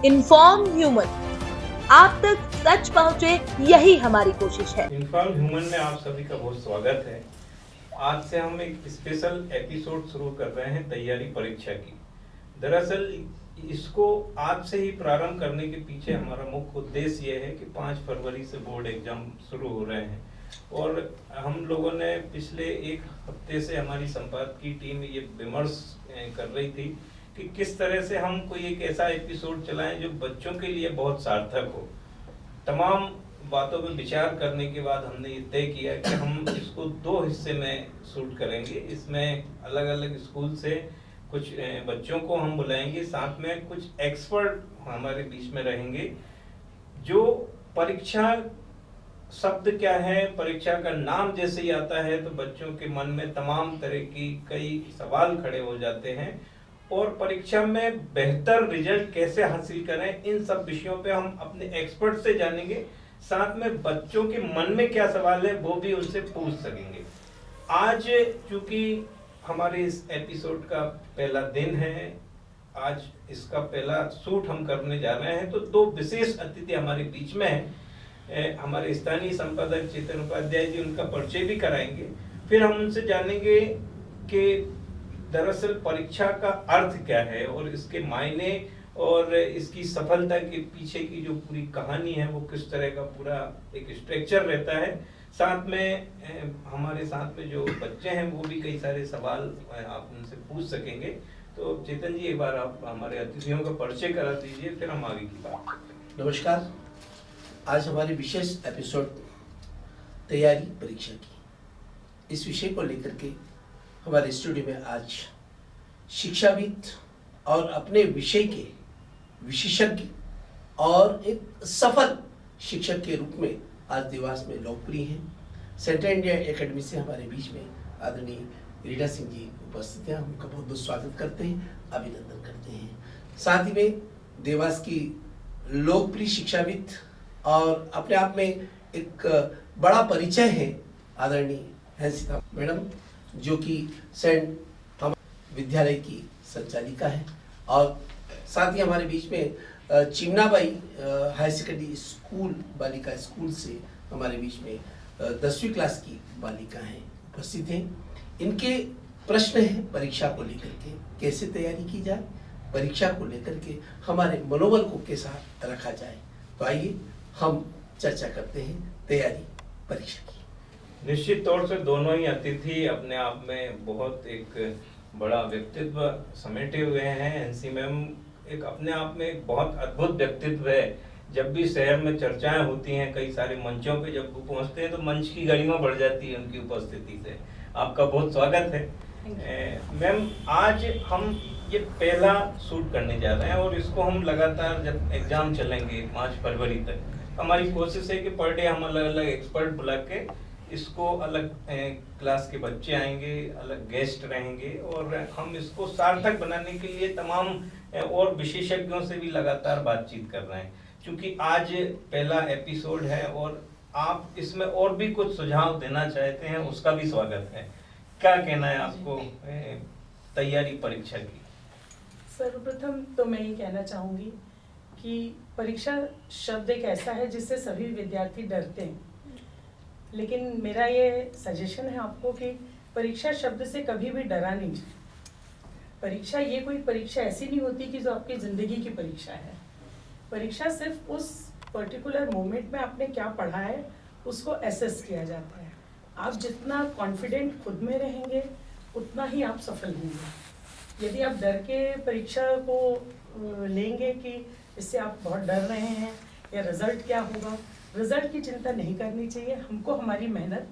Inform human, आप तक सच पहुंचे, यही हमारी कोशिश है। इन्फॉर्म ह्यूमन में आप सभी का बहुत स्वागत है। आज से हम एक स्पेशल एपिसोड शुरू कर रहे हैं तैयारी परीक्षा की। दरअसल इसको आज से ही प्रारंभ करने के पीछे हमारा मुख्य उद्देश्य ये है कि 5 फरवरी से बोर्ड एग्जाम शुरू हो रहे हैं और हम लोगों ने पिछले एक हफ्ते से हमारी संपादकीय टीम ये विमर्श कर रही थी कि किस तरह से हम कोई एक ऐसा एपिसोड चलाएं जो बच्चों के लिए बहुत सार्थक हो। तमाम बातों पर विचार करने के बाद हमने ये तय किया कि हम इसको 2 हिस्से में शूट करेंगे। इसमें अलग अलग स्कूल से कुछ बच्चों को हम बुलाएंगे, साथ में कुछ एक्सपर्ट हमारे बीच में रहेंगे जो परीक्षा शब्द क्या है, परीक्षा का नाम जैसे ही आता है तो बच्चों के मन में तमाम तरह की कई सवाल खड़े हो जाते हैं और परीक्षा में बेहतर रिजल्ट कैसे हासिल करें, इन सब विषयों पे हम अपने एक्सपर्ट से जानेंगे। साथ में बच्चों के मन में क्या सवाल है वो भी उनसे पूछ सकेंगे। आज चूंकि हमारे इस एपिसोड का पहला दिन है, आज इसका पहला शूट हम करने जा रहे हैं, तो 2 विशेष अतिथि हमारे बीच में हैं। हमारे स्थानीय संपादक चेतन उपाध्याय जी, उनका परिचय भी कराएंगे। फिर हम उनसे जानेंगे कि दरअसल परीक्षा का अर्थ क्या है और इसके मायने और इसकी सफलता के पीछे की जो पूरी कहानी है वो किस तरह का पूरा एक स्ट्रक्चर रहता है। साथ में हमारे साथ में जो बच्चे हैं वो भी कई सारे सवाल आप उनसे पूछ सकेंगे। तो चेतन जी, एक बार आप हमारे अतिथियों का परिचय करा दीजिए, फिर हम आगे की बात करते हैं। नमस्कार। आज हमारी विशेष एपिसोड तैयारी परीक्षा की, इस विषय को लेकर के हमारे स्टूडियो में आज शिक्षाविद और अपने विषय के विशेषज्ञ और एक सफल शिक्षक के रूप में आज देवास में लोकप्रिय हैं। सेंट्रल इंडिया एकेडमी से हमारे बीच में आदरणीय रीटा सिंह जी उपस्थित हैं। उनका बहुत बहुत स्वागत करते हैं, अभिनंदन करते हैं। साथ ही में देवास की लोकप्रिय शिक्षाविद और अपने आप में एक बड़ा परिचय है आदरणीय हंसिता मैडम, जो कि सेंट थॉमस विद्यालय की संचालिका है। और साथ ही हमारे बीच में चिमनाबाई हायर सेकेंडरी स्कूल बालिका स्कूल से हमारे बीच में 10वीं क्लास की बालिका हैं, उपस्थित हैं। इनके प्रश्न हैं परीक्षा को लेकर के, कैसे तैयारी की जाए, परीक्षा को लेकर के हमारे मनोबल को कैसा रखा जाए। तो आइए हम चर्चा करते हैं तैयारी परीक्षा की। निश्चित तौर से दोनों ही अतिथि अपने आप में बहुत एक बड़ा व्यक्तित्व समेटे हुए हैं। एनसी मैम एक अपने आप में एक बहुत अद्भुत व्यक्तित्व है। जब भी शहर में चर्चाएं होती हैं, कई सारे मंचों पे जब वो पहुंचते हैं तो मंच की गरिमा बढ़ जाती है उनकी उपस्थिति से। आपका बहुत स्वागत है। मैम, आज हम ये पहला शूट करने जा रहे हैं और इसको हम लगातार जब एग्जाम चलेंगे 5 फरवरी तक, हमारी कोशिश है कि पर डे हम अलग अलग एक्सपर्ट बुला के इसको अलग क्लास के बच्चे आएंगे, अलग गेस्ट रहेंगे और हम इसको सार्थक बनाने के लिए तमाम और विशेषज्ञों से भी लगातार बातचीत कर रहे हैं। क्योंकि आज पहला एपिसोड है और आप इसमें और भी कुछ सुझाव देना चाहते हैं, उसका भी स्वागत है। क्या कहना है आपको तैयारी परीक्षा की? सर्वप्रथम तो मैं ये कहना चाहूँगी कि परीक्षा शब्द एक ऐसा है जिससे सभी विद्यार्थी डरते हैं, लेकिन मेरा ये सजेशन है आपको कि परीक्षा शब्द से कभी भी डरा नहीं चाहिए। परीक्षा ये कोई परीक्षा ऐसी नहीं होती कि जो आपकी ज़िंदगी की परीक्षा है। परीक्षा सिर्फ उस पर्टिकुलर मोमेंट में आपने क्या पढ़ा है उसको एसेस किया जाता है। आप जितना कॉन्फिडेंट खुद में रहेंगे उतना ही आप सफल होंगे। यदि आप डर के परीक्षा को लेंगे कि इससे आप बहुत डर रहे हैं या रिजल्ट क्या होगा, रिजल्ट की चिंता नहीं करनी चाहिए। हमको हमारी मेहनत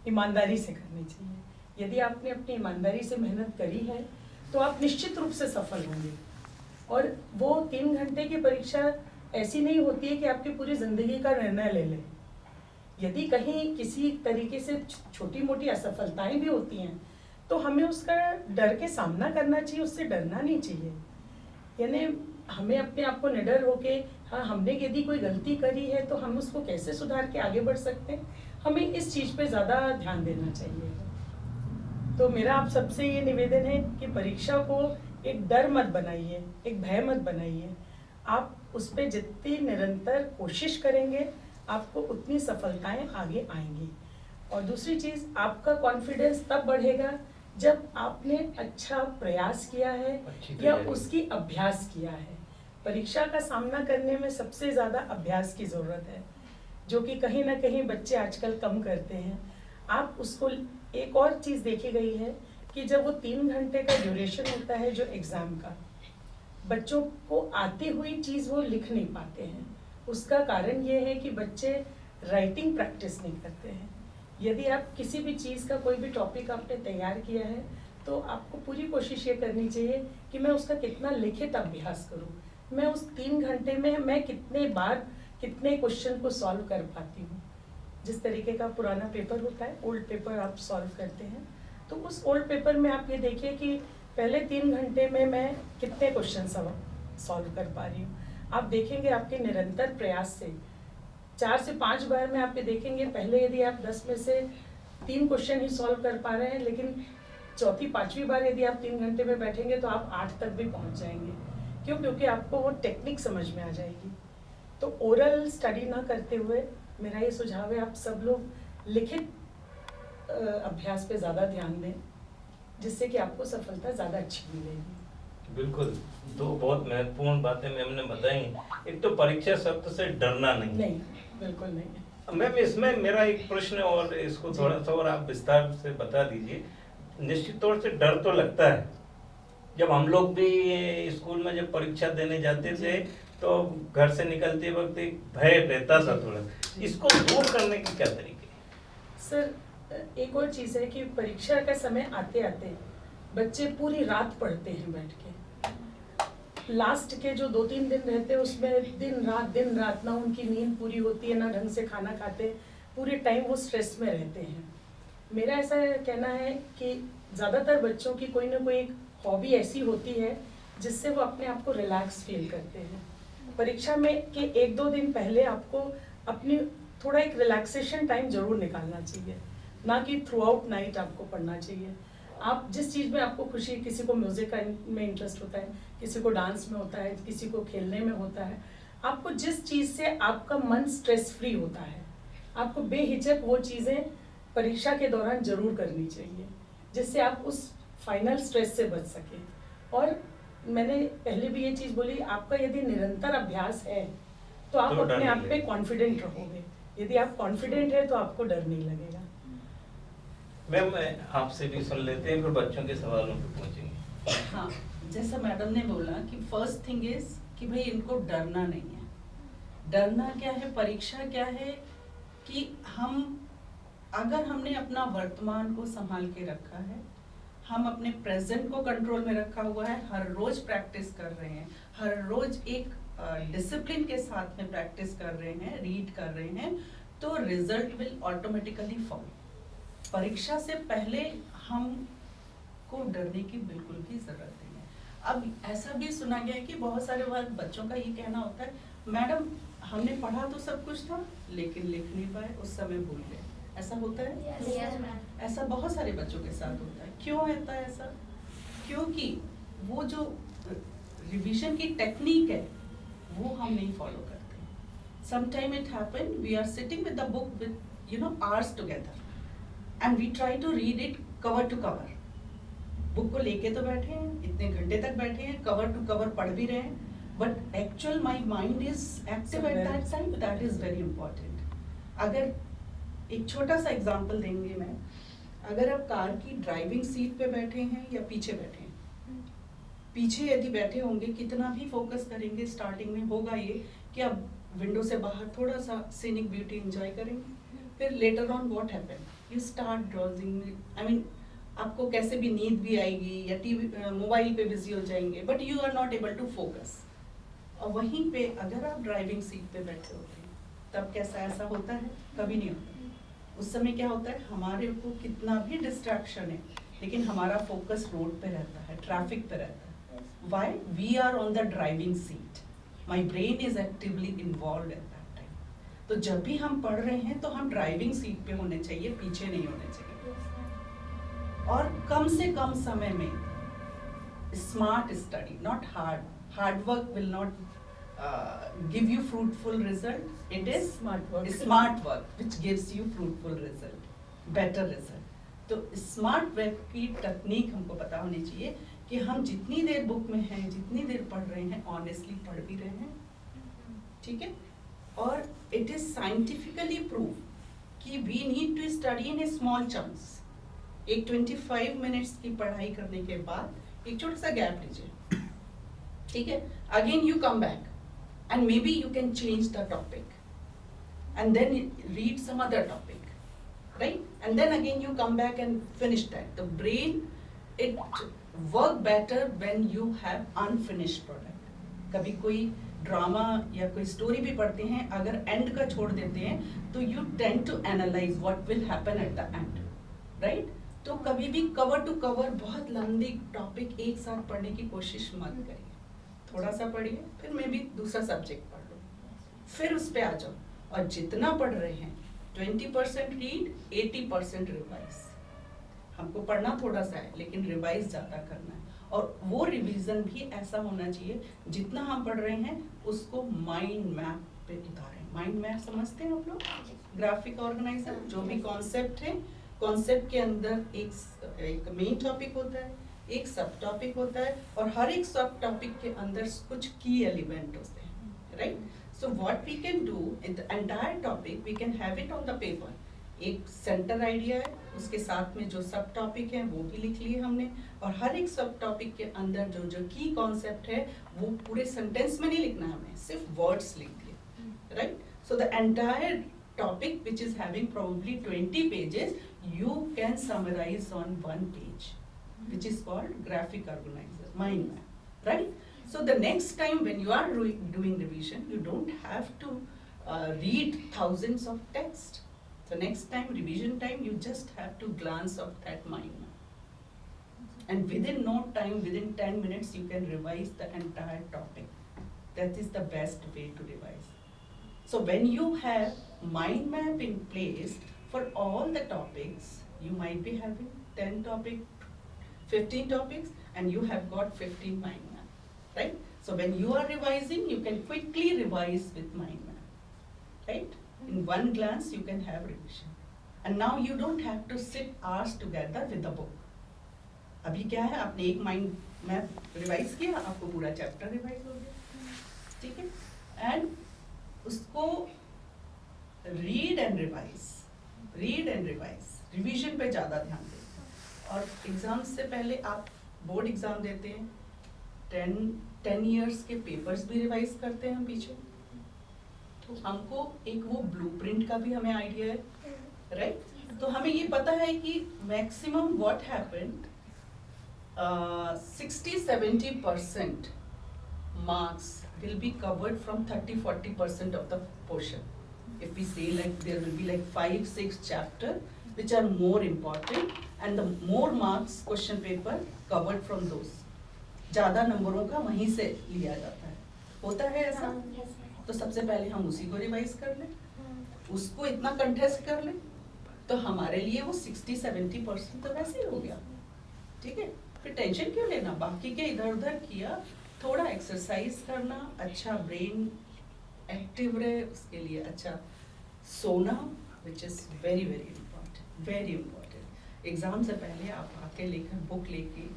ईमानदारी से करनी चाहिए। यदि आपने अपनी ईमानदारी से मेहनत करी है तो आप निश्चित रूप से सफल होंगे। और वो 3 घंटे की परीक्षा ऐसी नहीं होती है कि आपकी पूरी ज़िंदगी का निर्णय ले ले। यदि कहीं किसी तरीके से छोटी मोटी असफलताएं भी होती हैं तो हमें उसका डर के सामना करना चाहिए, उससे डरना नहीं चाहिए। यानी हमें अपने आप को निडर होके, हाँ हमने यदि कोई गलती करी है तो हम उसको कैसे सुधार के आगे बढ़ सकते हैं, हमें इस चीज़ पे ज़्यादा ध्यान देना चाहिए। तो मेरा आप सबसे ये निवेदन है कि परीक्षा को एक डर मत बनाइए, एक भय मत बनाइए। आप उस पर जितनी निरंतर कोशिश करेंगे आपको उतनी सफलताएं आगे आएंगी। और दूसरी चीज़, आपका कॉन्फिडेंस तब बढ़ेगा जब आपने अच्छा प्रयास किया है अच्छी या तैयारी। उसकी अभ्यास किया है। परीक्षा का सामना करने में सबसे ज़्यादा अभ्यास की ज़रूरत है, जो कि कहीं ना कहीं बच्चे आजकल कम करते हैं। आप उसको, एक और चीज़ देखी गई है कि जब वो 3 घंटे का ड्यूरेशन होता है जो एग्ज़ाम का, बच्चों को आती हुई चीज़ वो लिख नहीं पाते हैं। उसका कारण ये है कि बच्चे राइटिंग प्रैक्टिस नहीं करते हैं। यदि आप किसी भी चीज़ का कोई भी टॉपिक आपने तैयार किया है तो आपको पूरी कोशिश ये करनी चाहिए कि मैं उसका कितना लिखित अभ्यास करूं, मैं उस 3 घंटे में मैं कितने बार कितने क्वेश्चन को सॉल्व कर पाती हूँ। जिस तरीके का पुराना पेपर होता है, ओल्ड पेपर आप सॉल्व करते हैं, तो उस ओल्ड पेपर में आप ये देखिए कि पहले 3 घंटे में मैं कितने क्वेश्चन सॉल्व कर पा रही हूँ। आप देखेंगे आपके निरंतर प्रयास से 4 से 5 बार में आप ये देखेंगे, पहले यदि आप 10 में से 3 क्वेश्चन ही सॉल्व कर पा रहे हैं, लेकिन चौथी 5वीं बार यदि आप 3 घंटे में बैठेंगे तो आप 8 तक भी पहुंच जाएंगे। क्यों? क्योंकि आपको वो टेक्निक समझ में आ जाएगी। तो ओरल स्टडी ना करते हुए मेरा ये सुझाव है, आप सब लोग लिखित अभ्यास पे ज़्यादा ध्यान दें, जिससे कि आपको सफलता ज़्यादा अच्छी मिलेगी। बिल्कुल, दो बहुत महत्वपूर्ण बातें मैंने बताई। एक तो परीक्षा शब्द से डरना नहीं। बिल्कुल नहीं। मैम, इसमें मेरा एक प्रश्न और इसको थोड़ा सा और आप विस्तार से बता दीजिए। निश्चित तौर से डर तो लगता है, जब हम लोग भी स्कूल में जब परीक्षा देने जाते थे तो घर से निकलते वक्त एक भय रहता था थोड़ा। इसको दूर करने के क्या तरीके? सर, एक और चीज़ है कि परीक्षा का समय आते आते बच्चे पूरी रात पढ़ते हैं बैठ के। लास्ट के जो 2-3 दिन रहते हैं उसमें दिन रात ना उनकी नींद पूरी होती है, ना ढंग से खाना खाते, पूरे टाइम वो स्ट्रेस में रहते हैं। मेरा ऐसा कहना है कि ज़्यादातर बच्चों की कोई ना कोई एक हॉबी ऐसी होती है जिससे वो अपने आप को रिलैक्स फील करते हैं। परीक्षा में के 1-2 दिन पहले आपको अपनी थोड़ा एक रिलैक्सेशन टाइम जरूर निकालना चाहिए, ना कि थ्रू आउट नाइट आपको पढ़ना चाहिए। आप जिस चीज़ में आपको खुशी, किसी को म्यूज़िक में इंटरेस्ट होता है, किसी को डांस में होता है, किसी को खेलने में होता है, आपको जिस चीज़ से आपका मन स्ट्रेस फ्री होता है, आपको बेहिचक वो चीज़ें परीक्षा के दौरान जरूर करनी चाहिए, जिससे आप उस फाइनल स्ट्रेस से बच सकें। और मैंने पहले भी ये चीज़ बोली, आपका यदि निरंतर अभ्यास है तो आप तो डर अपने नहीं आप पे लगेगा। कॉन्फिडेंट रहोगे। यदि आप कॉन्फिडेंट है तो आपको डर नहीं लगेगा। मैम, आपसे भी सुन लेते हैं, फिर बच्चों के सवालों पे पहुंचेंगे। हाँ, जैसा मैडम ने बोला कि फर्स्ट थिंग इज कि भाई इनको डरना नहीं है। डरना क्या है, परीक्षा क्या है कि अगर हमने अपना वर्तमान को संभाल के रखा है, हम अपने प्रेजेंट को कंट्रोल में रखा हुआ है, हर रोज प्रैक्टिस कर रहे हैं, हर रोज एक डिसिप्लिन के साथ में प्रैक्टिस कर रहे हैं, रीड कर रहे हैं, तो रिजल्ट विल ऑटोमेटिकली फॉलो। परीक्षा से पहले हमको डरने की बिल्कुल भी जरूरत नहीं है। अब ऐसा भी सुना गया है कि बहुत सारे बच्चों का ये कहना होता है, मैडम हमने पढ़ा तो सब कुछ था लेकिन लिख नहीं पाए, उस समय भूल गए। ऐसा होता है? yes, ऐसा बहुत सारे बच्चों के साथ होता है। क्यों होता है ऐसा? क्योंकि वो जो रिवीजन की टेक्निक है वो हम नहीं फॉलो करते। Sometime it happen, we are sitting with the book with hours together and we try to read it cover to cover. Book को लेके तो बैठे हैं, इतने घंटे तक बैठे हैं, कवर टू कवर पढ़ भी रहे हैं, but actual my mind is active at that time. That is very important. अगर एक छोटा सा एग्जांपल देंगे मैं, अगर आप कार की ड्राइविंग सीट पे बैठे हैं या पीछे बैठे हैं, पीछे यदि बैठे होंगे कितना भी फोकस करेंगे, स्टार्टिंग में होगा ये कि आप विंडो से बाहर थोड़ा सा सीनिक ब्यूटी एंजॉय करेंगे, फिर later on what happen, you start drowsing, I mean आपको कैसे भी नींद भी आएगी या टीवी मोबाइल पे बिजी हो जाएंगे, but you are not able to focus. और वहीं पे अगर आप ड्राइविंग सीट पे बैठे होते हैं तब कैसा ऐसा होता है? कभी नहीं होता। उस समय क्या होता है, हमारे को कितना भी डिस्ट्रैक्शन है लेकिन हमारा फोकस रोड पे रहता है, ट्रैफिक पे रहता है। Why? We are on the driving seat, my brain is actively involve at that time. तो जब भी हम पढ़ रहे हैं तो हम ड्राइविंग सीट पे होने चाहिए, पीछे नहीं होने चाहिए। और कम से कम समय में smart study, not hard work will not give you fruitful result. It is Smart work. smart work which gives you fruitful result, better result. तो स्मार्ट वर्क की टेक्निक हमको पता होनी चाहिए कि हम जितनी देर बुक में हैं, जितनी देर पढ़ रहे हैं, ऑनेस्टली पढ़ भी रहे हैं, ठीक है. और इट इज साइंटिफिकली प्रूव कि we need to study in a small chunks. एक 25 मिनट्स की पढ़ाई करने के बाद एक छोटा सा गैप लीजिए, ठीक है. Again you come back and maybe you can change the topic and then read some other topic, right? And then again you come back and finish that. The brain, it work better when you have unfinished product. कभी कोई drama या कोई story भी पढ़ते हैं, अगर and का छोड़ देते हैं तो you tend to analyse what will happen at the end, right? तो कभी भी कवर टू कवर बहुत लंबी टॉपिक एक साथ पढ़ने की कोशिश मत करिए. थोड़ा सा पढ़िए, फिर मैं भी दूसरा सब्जेक्ट पढ़ लो, फिर उस पे आ जाओ. और जितना पढ़ रहे हैं 20% रीड, 80% रिवाइज. हमको पढ़ना थोड़ा सा है लेकिन रिवाइज ज़्यादा करना है. और वो रिवीजन भी ऐसा होना चाहिए जितना हम पढ़ रहे हैं उसको माइंड मैप पे उतारें. माइंड मैप समझते हैं आप लोग? Graphic organiser. जो भी कॉन्सेप्ट है, कॉन्सेप्ट के अंदर एक मेन टॉपिक होता है, एक सब टॉपिक होता है, और हर एक सब टॉपिक के अंदर कुछ की एलिमेंट होते हैं, right? So what we can do in the entire topic, we can have it on the paper. एक सेंटर आइडिया है, उसके साथ में जो सब टॉपिक है वो भी लिख लिए हमने, और हर एक सब टॉपिक के अंदर जो जो की कॉन्सेप्ट है वो पूरे सेंटेंस में नहीं लिखना है हमें, सिर्फ वर्ड्स लिख दिए, right? So the entire topic which is having probably 20 pages, you can summarize on one page, which is called graphic organizer, mind map, right? So the next time when you are doing revision, you don't have to read thousands of text. So next time, revision time, you just have to glance of that mind map. And within no time, within 10 minutes, you can revise the entire topic. That is the best way to revise. So when you have mind map in place for all the topics, you might be having 10 topics, 15 topics, and you have got 15 mind map, right? So when you are revising, you can quickly revise with mind map, right? In one glance, you can have revision. And now you don't have to sit hours together with the book. अभी क्या है, आपने एक mind map revise किया, आपको पूरा chapter revise हो गया, ठीक है? एंड उसको read and revise, read and revise, revision पे ज़्यादा ध्यान दें. और एग्जाम से पहले आप बोर्ड एग्जाम देते हैं, 10 इयर्स के पेपर्स भी रिवाइज करते हैं हम पीछे. तो हमको एक वो ब्लूप्रिंट का भी हमें आइडिया है, राइट? तो हमें ये पता है कि maximum what happened 60-70% marks will be covered from 30-40% of the portion. If we say like there will be like 5-6 chapters which are more important, and the more marks question paper covered from those. ज़्यादा नंबरों का वहीं से लिया जाता है, होता है ऐसा? तो सबसे पहले हम उसी को रिवाइज कर लें, उसको इतना कंटेस्ट कर लें, तो हमारे लिए वो 60-70% तो वैसे ही हो गया, ठीक है? फिर टेंशन क्यों लेना, बाकी के इधर उधर किया. थोड़ा एक्सरसाइज करना, अच्छा ब्रेन एक्टिव रहे, उसके लिए अच्छा सोना, which is very very important, very important. Exam से पहले आप आके लेकर बुक लेके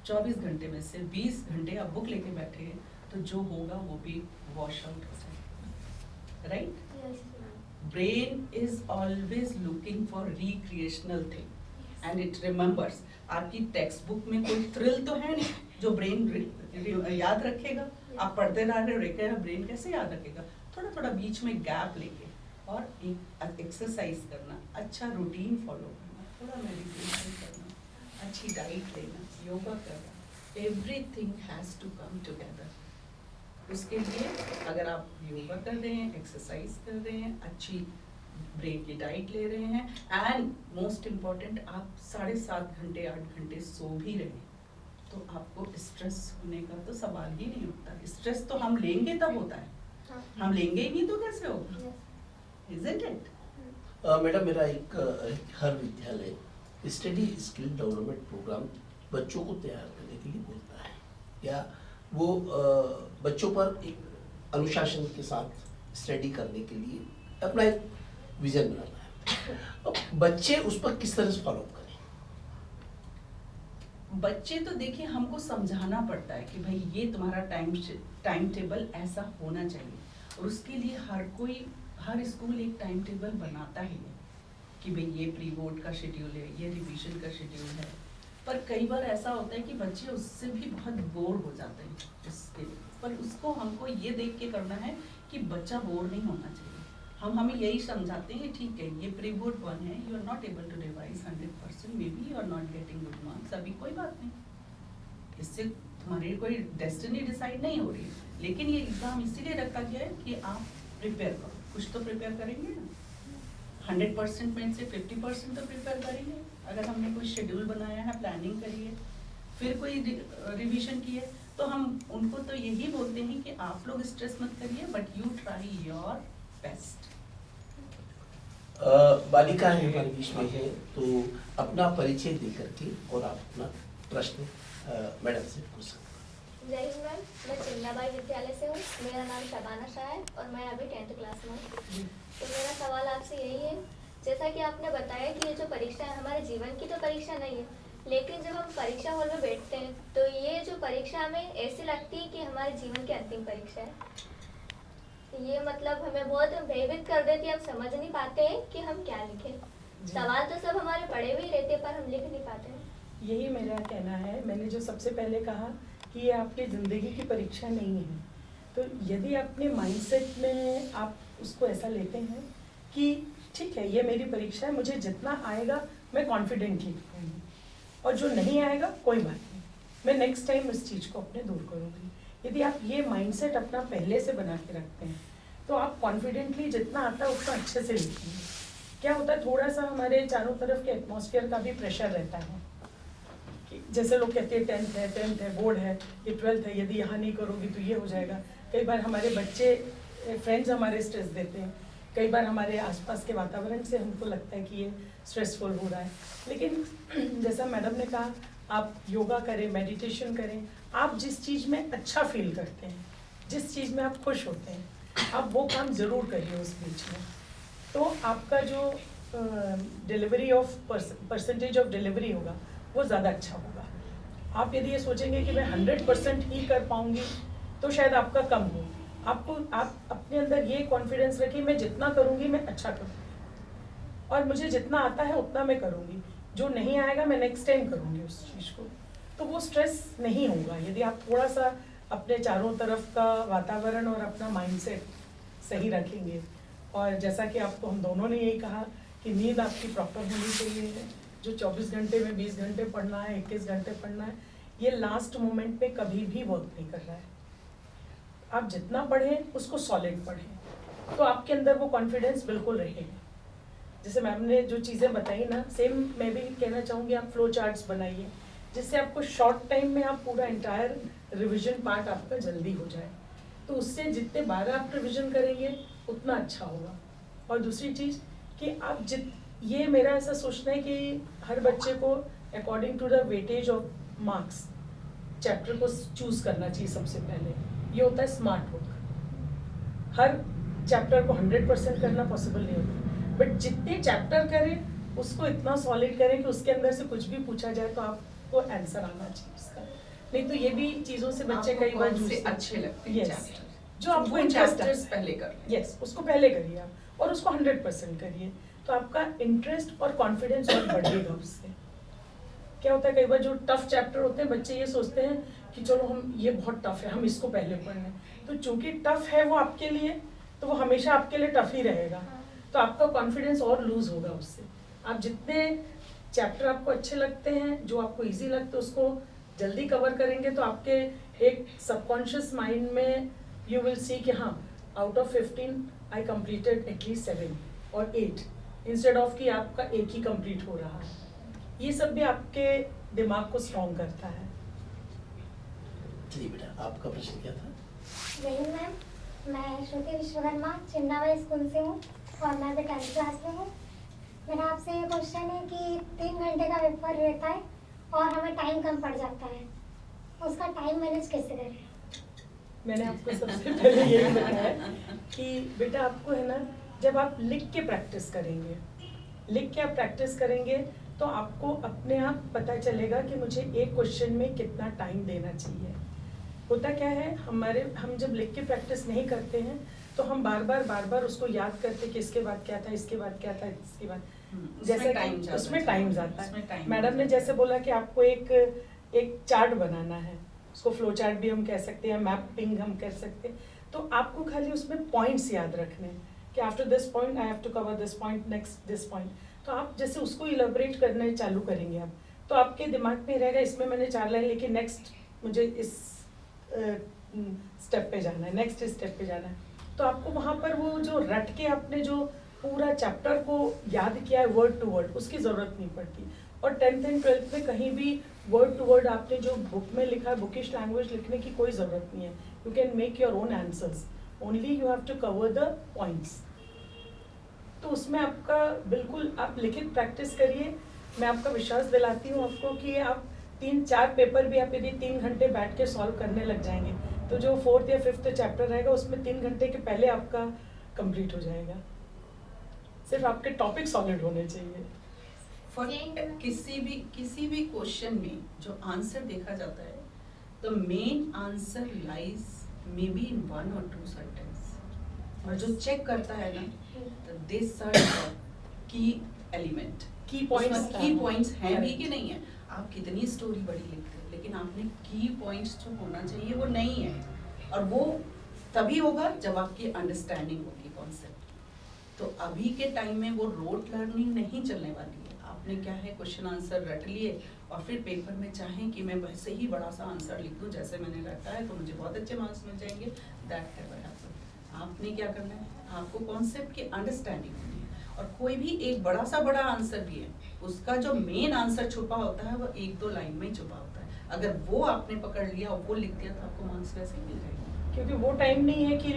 24 घंटे में से 20 घंटे आप बुक लेके बैठे हैं, तो जो होगा वो भी वॉश आउट हो जाएगा, right? Brain is always looking for recreational thing and it remembers. आपकी टेक्स्ट बुक में कोई थ्रिल तो है नहीं जो ब्रेन याद रखेगा. आप पढ़ते रह रहे हो, ब्रेन कैसे याद रखेगा? थोड़ा थोड़ा बीच में गैप लेके और एक एक्सरसाइज करना, अच्छा रूटीन फॉलो करना, थोड़ा मेडिटेशन करना, अच्छी डाइट लेना, योगा करना, everything has to come together. उसके लिए अगर आप योगा कर रहे हैं, एक्सरसाइज कर रहे हैं, अच्छी ब्रेन की डाइट ले रहे हैं, एंड मोस्ट इम्पॉर्टेंट आप 7.5 घंटे 8 घंटे सो भी रहे हैं, तो आपको स्ट्रेस होने का तो सवाल ही नहीं होता. स्ट्रेस तो हम लेंगे तब होता है, हम लेंगे ही नहीं तो कैसे होगा? Isn't it? मैडम, मेरा एक हर विद्यालय स्टडी स्किल डेवलपमेंट प्रोग्राम बच्चों को तैयार करने के लिए बोलता है, या वो बच्चों पर एक अनुशासन के साथ स्टडी करने के लिए अपना एक विजन बनाना है। अब बच्चे उस पर किस तरह से फॉलो करें? बच्चे तो देखिए हमको समझाना पड़ता है कि भाई ये तुम्हारा टाइम टेबल ऐसा होना चाहिए, और उसके लिए हर स्कूल एक टाइम टेबल बनाता ही है कि भाई ये प्री बोर्ड का शेड्यूल है, ये रिवीजन का शेड्यूल है। पर कई बार ऐसा होता है कि बच्चे उससे भी बहुत बोर हो जाते हैं उसके, पर उसको हमको ये देख के करना है कि बच्चा बोर नहीं होना चाहिए। हम हमें यही समझाते हैं कि ठीक है ये प्री बोर्ड 1 है, you are not able to revise 100%, maybe you are not getting good marks, अभी कोई बात नहीं, इससे तुम्हारी कोई डेस्टिनी डिसाइड नहीं हो रही है। लेकिन ये एग्जाम इसीलिए रखा गया है कि आप प्रिपेयर करो, कुछ तो प्रिपेयर करेंगे ना। 100% में से 50% तो प्रिपेयर करेंगे। अगर हमने कोई शेड्यूल बनाया है, प्लानिंग करी है, फिर कोई रिवीजन की है, तो हम उनको तो यही बोलते हैं कि आप लोग स्ट्रेस मत करिए, but you try your best. बालिकाएं हमारे बीच में है, तो अपना परिचय दे करके और आप अपना प्रश्न मैडम से पूछ सकते हैं। जय हिंद मैम, मैं चिन्नाबाई विद्यालय से हूँ। मेरा नाम शबाना शाह है और मैं अभी 10th क्लास में हूँ। तो मेरा सवाल आपसे यही है, जैसा कि आपने बताया कि ये जो परीक्षा है हमारे जीवन की तो परीक्षा नहीं है, लेकिन जब हम परीक्षा हॉल में बैठते हैं तो ये जो परीक्षा हमें ऐसी लगती है कि हमारे जीवन की अंतिम परीक्षा है। ये मतलब हमें बहुत भयभीत कर देती है, हम समझ नहीं पाते हैं कि हम क्या लिखें। सवाल तो सब हमारे पढ़े हुए ही रहते पर हम लिख नहीं पाते हैं। यही मेरा कहना है। मैंने जो सबसे पहले कहा कि ये आपकी ज़िंदगी की परीक्षा नहीं है, तो यदि अपने माइंडसेट में आप उसको ऐसा लेते हैं कि ठीक है ये मेरी परीक्षा है, मुझे जितना आएगा मैं कॉन्फिडेंटली लिखूँगी, और जो नहीं आएगा कोई बात नहीं, मैं नेक्स्ट टाइम इस चीज़ को अपने दूर करूँगी। यदि आप ये माइंडसेट अपना पहले से बना के रखते हैं तो आप कॉन्फिडेंटली जितना आता है उतना अच्छे से लिखेंगे। क्या होता है, थोड़ा सा हमारे चारों तरफ के एटमॉस्फेयर का भी प्रेशर रहता है कि जैसे लोग कहते हैं 10th है, बोर्ड है, ये 12th है, यदि यहाँ नहीं करोगी तो ये हो जाएगा। कई बार हमारे बच्चे फ्रेंड्स हमारे स्ट्रेस देते हैं, कई बार हमारे आसपास के वातावरण से हमको लगता है कि ये स्ट्रेसफुल हो रहा है। लेकिन जैसा मैडम ने कहा, आप योगा करें, मेडिटेशन करें, आप जिस चीज़ में अच्छा फील करते हैं, जिस चीज़ में आप खुश होते हैं, आप वो काम ज़रूर करिए उस बीच में। तो आपका जो delivery of percentage of delivery होगा वो ज़्यादा अच्छा होगा। आप यदि ये सोचेंगे कि मैं 100% ही कर पाऊँगी तो शायद आपका कम हो। आप अपने अंदर ये कॉन्फिडेंस रखिए, मैं जितना करूँगी मैं अच्छा करूँगी, और मुझे जितना आता है उतना मैं करूँगी, जो नहीं आएगा मैं नेक्स्ट टाइम करूँगी उस चीज़ को। तो वो स्ट्रेस नहीं होगा यदि आप थोड़ा सा अपने चारों तरफ का वातावरण और अपना माइंडसेट सही रखेंगे। और जैसा कि आपको हम दोनों ने यही कहा कि नींद आपकी प्रॉपर होनी चाहिए। जो 24 घंटे में 20 घंटे पढ़ना है, 21 घंटे पढ़ना है, ये लास्ट मोमेंट पे कभी भी वर्क नहीं कर रहा है। आप जितना पढ़ें उसको सॉलिड पढ़ें, तो आपके अंदर वो कॉन्फिडेंस बिल्कुल रहेगा। जैसे मैम ने जो चीज़ें बताई ना, सेम मैं भी कहना चाहूँगी, आप फ्लो चार्ट्स बनाइए जिससे आपको शॉर्ट टाइम में आप पूरा एंटायर रिवीजन पार्ट आपका जल्दी हो जाए। तो उससे जितने बार आप रिवीजन करेंगे उतना अच्छा होगा। और दूसरी चीज़ कि आप ये मेरा ऐसा सोचना है कि हर बच्चे को according to the weightage of marks chapter को चूज करना चाहिए। सबसे पहले ये होता है स्मार्ट वर्क। हर चैप्टर को 100% करना पॉसिबल नहीं होता, बट जितने चैप्टर करें उसको इतना सॉलिड करें कि उसके अंदर से कुछ भी पूछा जाए तो आपको आंसर आना चाहिए उसका। नहीं तो ये भी चीज़ों से बच्चे कई बार अच्छे लगते हैं चैप्टर, जो आपको इंटरेस्ट पहले कर, यस उसको पहले करिए आप, और उसको 100% करिए, तो आपका इंटरेस्ट और कॉन्फिडेंस और बढ़ेगा उससे। क्या होता है, कई बार जो टफ चैप्टर होते हैं बच्चे ये सोचते हैं कि चलो हम ये बहुत टफ है, हम इसको पहले पढ़ लें। तो चूंकि टफ है वो आपके लिए, तो वो हमेशा आपके लिए टफ ही रहेगा, तो आपका कॉन्फिडेंस और लूज होगा उससे। आप जितने चैप्टर आपको अच्छे लगते हैं, जो आपको इजी लगते हैं, उसको जल्दी कवर करेंगे, तो आपके एक सबकॉन्शियस माइंड में यू विल सी कि हाँ, out of 15 I completed at least 7 और 8, इंस्टेड ऑफ कि आपका एक ही कंप्लीट हो रहा है। ये सब भी आपके दिमाग को स्ट्रॉन्ग करता है। जी बेटा, आपका प्रश्न क्या था? जय हिंद मैम, मैं श्रुति विश्वकर्मा चिन्नाबाई स्कूल से हूँ और मैं भी 10th क्लास में हूँ। मेरा आपसे ये क्वेश्चन है कि 3 घंटे का पेपर रहता है और हमें टाइम कम पड़ जाता है, उसका टाइम मैनेज कैसे करें? मैंने आपको सबसे पहले यही बताया कि बेटा आपको है ना, जब आप लिख के प्रैक्टिस करेंगे तो आपको अपने आप पता चलेगा कि मुझे एक क्वेश्चन में कितना टाइम देना चाहिए। होता क्या है, हम जब लिख के प्रैक्टिस नहीं करते हैं तो हम बार बार उसको याद करते कि इसके बाद क्या था, इसके बाद क्या था, इसके बाद जैसे उसमें टाइम जाता है। मैडम ने जैसे बोला कि आपको एक चार्ट बनाना है, उसको फ्लो चार्ट भी हम कह सकते हैं, मैपिंग हम कह सकते हैं। तो आपको खाली उसमें पॉइंट्स याद रखने हैं कि after this point I have to cover this point, next this point. तो आप जैसे उसको इलेबोरेट करना चालू करेंगे आप, तो आपके दिमाग में रहेगा इसमें मैंने 4 लाइन लिखी, नेक्स्ट मुझे इस स्टेप पे जाना है, नेक्स्ट स्टेप पे जाना है। तो आपको वहाँ पर वो जो रट के आपने जो पूरा चैप्टर को याद किया है वर्ड टू वर्ड, उसकी ज़रूरत नहीं पड़ती। और 10th एंड 12th में कहीं भी वर्ड टू वर्ड आपने जो बुक में लिखा है, बुकिश लैंग्वेज लिखने की कोई ज़रूरत नहीं है। You can make your own answers, only you have to cover the points. तो उसमें आपका बिल्कुल आप लिखित प्रैक्टिस करिए। मैं आपका विश्वास दिलाती हूँ आपको कि आप 3-4 पेपर भी आप यदि 3 घंटे बैठ के सॉल्व करने लग जाएंगे तो जो 4th या 5th चैप्टर रहेगा उसमें 3 घंटे के पहले आपका कंप्लीट हो जाएगा। सिर्फ आपके टॉपिक सॉलिड होने चाहिए। फॉर किसी भी क्वेश्चन में जो आंसर देखा जाता है, the main answer lies may be in 1 or 2 sentence, और जो चेक करता है ना, दिस की एलिमेंट, की पॉइंट्स हैं भी कि नहीं है। आप कितनी स्टोरी बड़ी लिखते हैं, लेकिन आपने की पॉइंट्स जो होना चाहिए वो नहीं है, और वो तभी होगा जब आपकी अंडरस्टैंडिंग होगी कॉन्सेप्ट। तो अभी के टाइम में वो रोट लर्निंग नहीं चलने वाली है। आपने क्या है, क्वेश्चन आंसर रट लिए और फिर पेपर में चाहें कि मैं वैसे ही बड़ा सा आंसर लिख दूं जैसे मैंने रखा है तो मुझे बहुत अच्छे मार्क्स मिल जाएंगे। That never happen. आपने क्या करना है, आपको कॉन्सेप्ट की अंडरस्टैंडिंग होनी है। और कोई भी एक बड़ा आंसर भी है, उसका जो मेन आंसर छुपा होता है वो 1-2 लाइन में छुपा होता है। अगर वो आपने पकड़ लिया और वो लिख दिया तो आपको मार्क्स वैसे ही मिल जाएंगे। क्योंकि वो टाइम नहीं है कि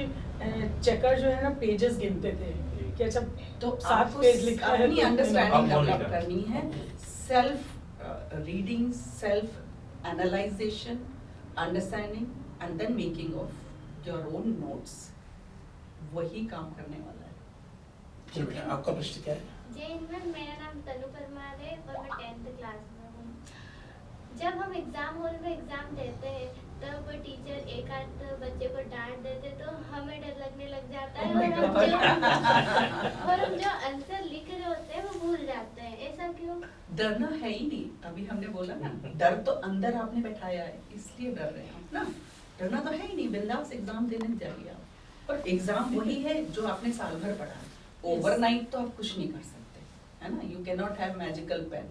चेकर जो है ना पेजेस गिनते थे कि अच्छा तो 7 पेज लिखा है, अपनी तो अंडरस्टैंडिंग आप डेवलप करनी है। Self reading, self analyzation, understanding and then making of your own notes, वही काम करने वाला है। जी बेटा, आपका प्रश्न क्या है? मेरा नाम तनु परमार है और मैं 10th क्लास में हूँ। जब हम एग्जाम हॉल में एग्जाम देते हैं तब टीचर एक आध बच्चे को डांट देते तो हमें डर लगने लग जाता है, और हम जो आंसर लिख रहे होते हैं वो भूल जाते हैं। ऐसा क्यों? डरना है ही नहीं। अभी हमने बोला ना, डर तो अंदर आपने बैठाया है, इसलिए डर रहे हैं आप ना। डरना तो है ही नहीं, बिंदास एग्जाम देने जाइए आप। और एग्जाम वही है जो आपने साल भर पढ़ा है। ओवरनाइट तो आप कुछ नहीं कर सकते, है ना। You can not have magical pen.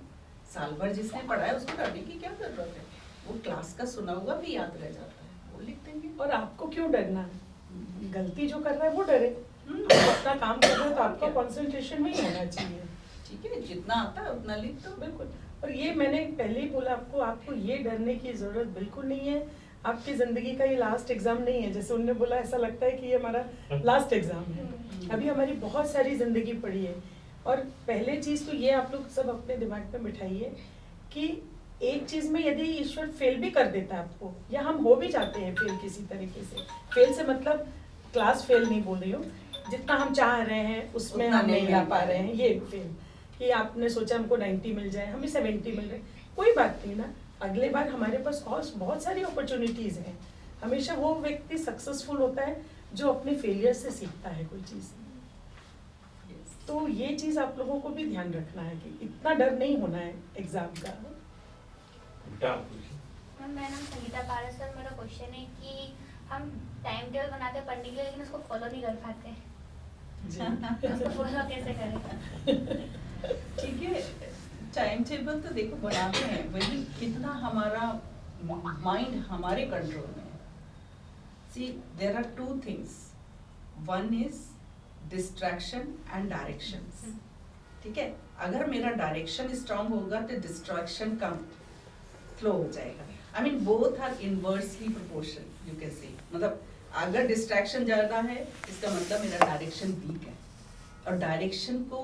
साल भर जिसने पढ़ा है उसको डरने की क्या जरूरत है। वो क्लास का सुना हुआ भी याद रह जाता है, वो लिख देंगे। और आपको क्यों डरना है? गलती जो कर रहा है वो डरे। आप अपना काम कर रहे हो तो आपका कंसंट्रेशन में ही होना चाहिए। ठीक है, जितना आता है उतना लिख दो। बिल्कुल। और ये मैंने पहले ही बोला आपको ये डरने की जरूरत बिल्कुल नहीं है। आपकी जिंदगी का ये लास्ट एग्जाम नहीं है। जैसे उन्होंने बोला ऐसा लगता है कि ये हमारा लास्ट एग्जाम है, अभी हमारी बहुत सारी जिंदगी पड़ी है। और पहले चीज तो ये आप लोग सब अपने दिमाग में बिठाइए कि एक चीज में यदि ईश्वर फेल भी कर देता है आपको, या हम हो भी जाते हैं फेल किसी तरीके से, फेल से मतलब क्लास फेल नहीं बोल रही हूँ, जितना हम चाह रहे हैं उसमें हम नहीं ला पा रहे हैं, ये फेल कि आपने सोचा हमको 90 मिल जाए, हमें 70 मिल रहे, कोई बात नहीं ना, अगले बार हमारे पास बहुत सारी अपॉर्चुनिटीज हैं। हमेशा वो व्यक्ति सक्सेसफुल होता है जो अपने फेलियर से सीखता है कोई चीज। तो ये चीज आप लोगों को भी ध्यान रखना है कि इतना डर नहीं होना है एग्जाम का। मैम, मेरा नाम संगीता पारस है। मेरा क्वेश्चन है कि हम टाइम टेबल बनाते हैं पढ़ने के लिए, लेकिन उसको फॉलो नहीं कर पाते हैं। उसको फॉलो कैसे करें? ठीक है, टाइम टेबल तो देखो बनाते हैं, वही कितना हमारा माइंड हमारे कंट्रोल में है। See, there are 2 things, one is distraction and directions. ठीक है, अगर मेरा डायरेक्शन स्ट्रांग होगा तो डिस्ट्रैक्शन कम फ्लो हो जाएगा। I mean both are inversely proportional, you can say. मतलब अगर डिस्ट्रैक्शन ज्यादा है इसका मतलब मेरा डायरेक्शन वीक है, और डायरेक्शन को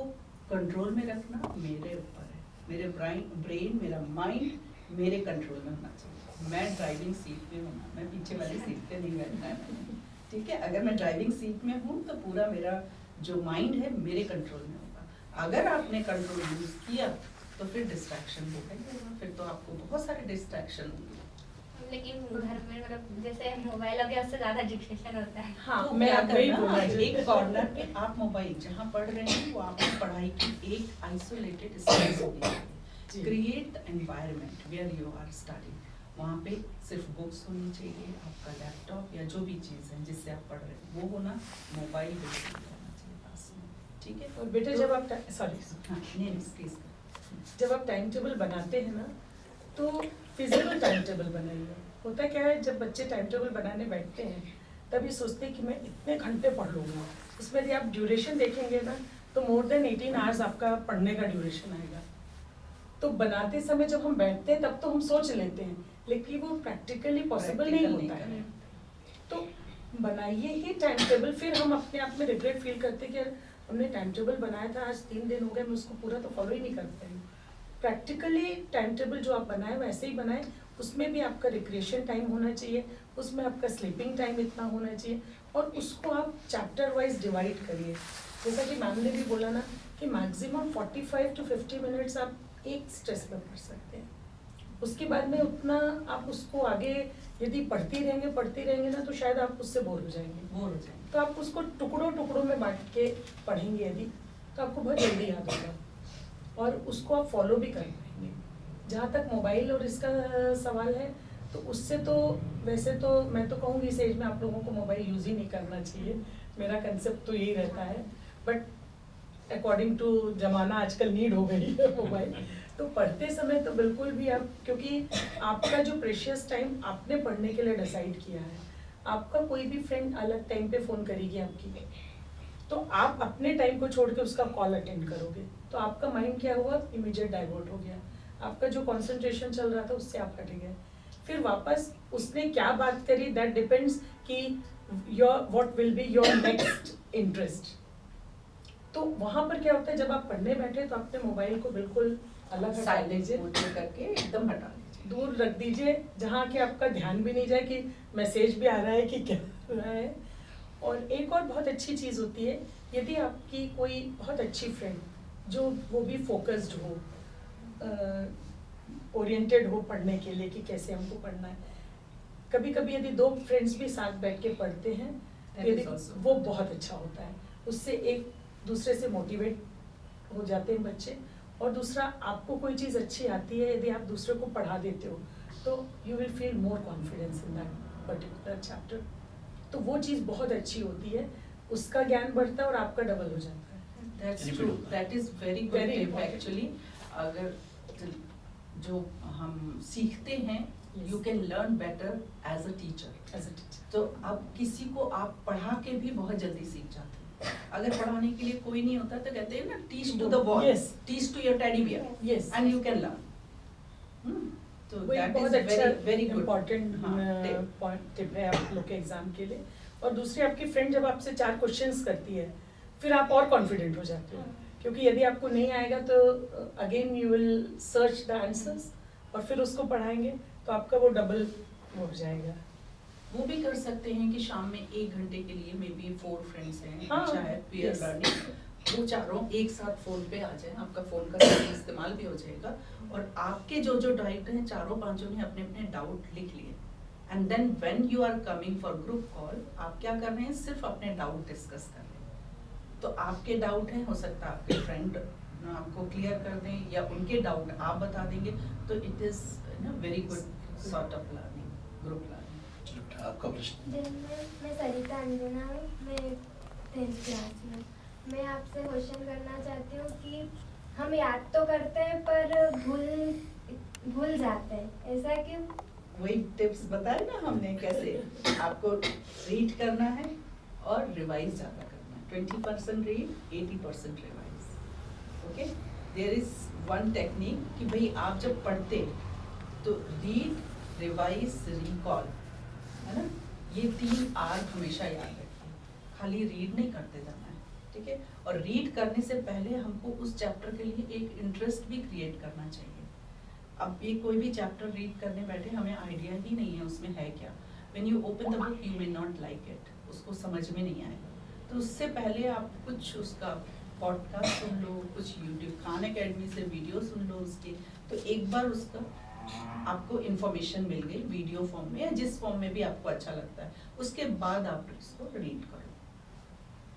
कंट्रोल में रखना मेरे ऊपर है। मेरे ब्रेन, मेरा माइंड मेरे कंट्रोल में होना चाहिए। मैं ड्राइविंग सीट में हूँ ना, मैं पीछे वाली सीट पे नहीं बैठना है मैंने, ठीक है। अगर मैं ड्राइविंग सीट में हूँ तो पूरा मेरा जो माइंड है मेरे कंट्रोल में होगा। अगर आपने कंट्रोल यूज किया तो फिर डिस्ट्रैक्शन होगा ही होगा, फिर तो आपको बहुत सारे डिस्ट्रैक्शन होंगे। लेकिन घर में मतलब जैसे मोबाइल हो गया उससे ज्यादा डिस्ट्रैक्शन होता है। हाँ, तो मैं क्या अब वही करना, बोलना एक कॉर्नर पे आप मोबाइल जहाँ पढ़ रहे हैं वो आपकी पढ़ाई की एक आइसोलेटेड स्पेस होनी चाहिए। Create environment where you are studying, वहाँ पे सिर्फ बुक्स होनी चाहिए, आपका लैपटॉप या जो भी चीज़ है जिससे आप पढ़ रहे हैं वो होना, मोबाइल बिल्कुल नहीं रहना चाहिए पास में, ठीक है। और बेटे जब आप सॉरी हाँ नहीं प्लीज। जब आप टाइम टेबल बनाते हैं ना तो फिजिकल टाइम टेबल बनाइए। होता क्या है, जब बच्चे टाइम टेबल बनाने बैठते हैं तब ये सोचते हैं कि मैं इतने घंटे पढ़ लूँगा। उसमें यदि आप ड्यूरेशन देखेंगे ना तो मोर देन 18 आवर्स आपका पढ़ने का ड्यूरेशन आएगा। तो बनाते समय जब हम बैठते हैं तब तो हम सोच लेते हैं, लेकिन वो प्रैक्टिकली पॉसिबल नहीं होता है। तो बनाइए ही टाइम टेबल, फिर हम अपने आप में रिग्रेट फील करते हैं कि यार हमने टाइम टेबल बनाया था, आज 3 दिन हो गए, मैं उसको पूरा तो फॉलो ही नहीं कर पाई। प्रैक्टिकली टाइम टेबल जो आप बनाए वैसे ही बनाए, उसमें भी आपका रिक्रिएशन टाइम होना चाहिए, उसमें आपका स्लीपिंग टाइम इतना होना चाहिए, और उसको आप चैप्टर वाइज डिवाइड करिए। जैसा कि मैम ने भी बोला ना कि मैक्सिमम 45 to 50 मिनट्स आप एक स्ट्रेस में पढ़ सकते हैं। उसके बाद में उतना आप उसको आगे यदि पढ़ते रहेंगे ना तो शायद आप उससे बोर हो जाएंगे। तो आप उसको टुकड़ों में बांट के पढ़ेंगे यदि, तो आपको बहुत जल्दी याद होगा और उसको आप फॉलो भी कर पाएंगे। जहाँ तक मोबाइल और इसका सवाल है तो उससे तो वैसे तो मैं तो कहूँगी इस एज में आप लोगों को मोबाइल यूज़ ही नहीं करना चाहिए, मेरा कंसेप्ट तो यही रहता है। बट अकॉर्डिंग टू जमाना आजकल नीड हो गई है मोबाइल, तो पढ़ते समय तो बिल्कुल भी आप, क्योंकि आपका जो प्रेशियस टाइम आपने पढ़ने के लिए डिसाइड किया है, आपका कोई भी फ्रेंड अलग टाइम पे फ़ोन करेगी आपकी, तो आप अपने टाइम को छोड़ के उसका कॉल अटेंड करोगे, तो आपका माइंड क्या हुआ, इमीडिएट डाइवर्ट हो गया। आपका जो कंसंट्रेशन चल रहा था उससे आप हट गए। फिर वापस उसने क्या बात करी, दैट डिपेंड्स कि your what will be your next interest. तो वहाँ पर क्या होता है, जब आप पढ़ने बैठे तो अपने मोबाइल को बिल्कुल अलग हटा लीजिए, करके एकदम हटा दीजिए, दूर रख दीजिए, जहाँ कि आपका ध्यान भी नहीं जाए कि मैसेज भी आ रहा है कि क्या हो रहा है। और एक और बहुत अच्छी चीज़ होती है, यदि आपकी कोई बहुत अच्छी फ्रेंड जो वो भी फोकस्ड हो, ओरिएंटेड हो पढ़ने के लिए कि कैसे हमको पढ़ना है, कभी कभी यदि 2 फ्रेंड्स भी साथ बैठ के पढ़ते हैं तो यदि वो बहुत अच्छा होता है, उससे एक दूसरे से मोटिवेट हो जाते हैं बच्चे। और दूसरा, आपको कोई चीज़ अच्छी आती है, यदि आप दूसरे को पढ़ा देते हो तो you will feel more confidence in that particular chapter. तो वो चीज़ बहुत अच्छी होती है, उसका ज्ञान बढ़ता है और आपका डबल हो जाता है। That's true. That is very good Very tip important. actually. अगर जो हम सीखते हैं, you can learn better as a teacher. As a teacher. तो अब किसी को आप पढ़ा के भी बहुत जल्दी सीख जाते हैं। अगर पढ़ाने के लिए कोई नहीं होता तो कहते हैं ना, teach to the wall, Yes. teach to your teddy bear, Yes. and you can learn. तो वो एक that बहुत is अच्छा very very good. इम्पोर्टेंट हाँ, पॉइंट टिप है आप लोग के एग्जाम के लिए। और दूसरी, आपकी फ्रेंड जब आपसे 4 क्वेश्चंस करती है फिर आप और कॉन्फिडेंट हो जाते हो, क्योंकि यदि आपको नहीं आएगा तो again you will search the answers और फिर उसको पढ़ाएंगे तो आपका वो डबल हो जाएगा। वो भी कर सकते हैं कि शाम में 1 घंटे के लिए मे बी 4 फ्रेंड्स हैं, हाँ, अच्छा है पीयर yes. लर्निंग, वो चारों एक साथ फोन पे आ जाए, आपका फोन का सही इस्तेमाल भी हो जाएगा और आपके जो जो डाउट हैं चारों पांचों ने अपने अपने डाउट लिख लिए, and then when you are coming for group call, आप क्या कर रहे हैं, सिर्फ अपने डाउट डिस्कस कर रहे हैं। तो आपके डाउट हैं, हो सकता है आपके फ्रेंड आपको क्लियर कर दें या उनके डाउट आप बता देंगे, तो it is very good sort of learning, group learning. आपका प्रश्न। मैं सरिता अंजना हूँ, मैं 10th क्लास में। मैं आपसे क्वेश्चन करना चाहती हूँ कि हम याद तो करते हैं पर भूल जाते हैं, ऐसा क्यों? वही टिप्स बताए ना हमने, कैसे आपको रीड करना है और रिवाइज ज़्यादा करना है। 20% read, 80% revise. Okay, there is one technique कि भाई आप जब पढ़ते तो रीड, रिवाइज, रिकॉल, है ना, ये 3 R हमेशा याद रखिए। खाली रीड नहीं करते जाना है, ठीक है। और रीड करने से पहले हमको उस चैप्टर के लिए एक इंटरेस्ट भी क्रिएट करना चाहिए। अब ये कोई भी चैप्टर रीड करने बैठे हमें आइडिया ही नहीं है उसमें है क्या। When you open the book you may not like it, उसको समझ में नहीं आएगा। तो उससे पहले आप कुछ उसका पॉडकास्ट सुन लो, कुछ यूट्यूब खान एकेडमी से वीडियो सुन लो उसके, तो एक बार उसका आपको इन्फॉर्मेशन मिल गई वीडियो फॉर्म में या जिस फॉर्म में भी आपको अच्छा लगता है, उसके बाद आप इसको रीड करो।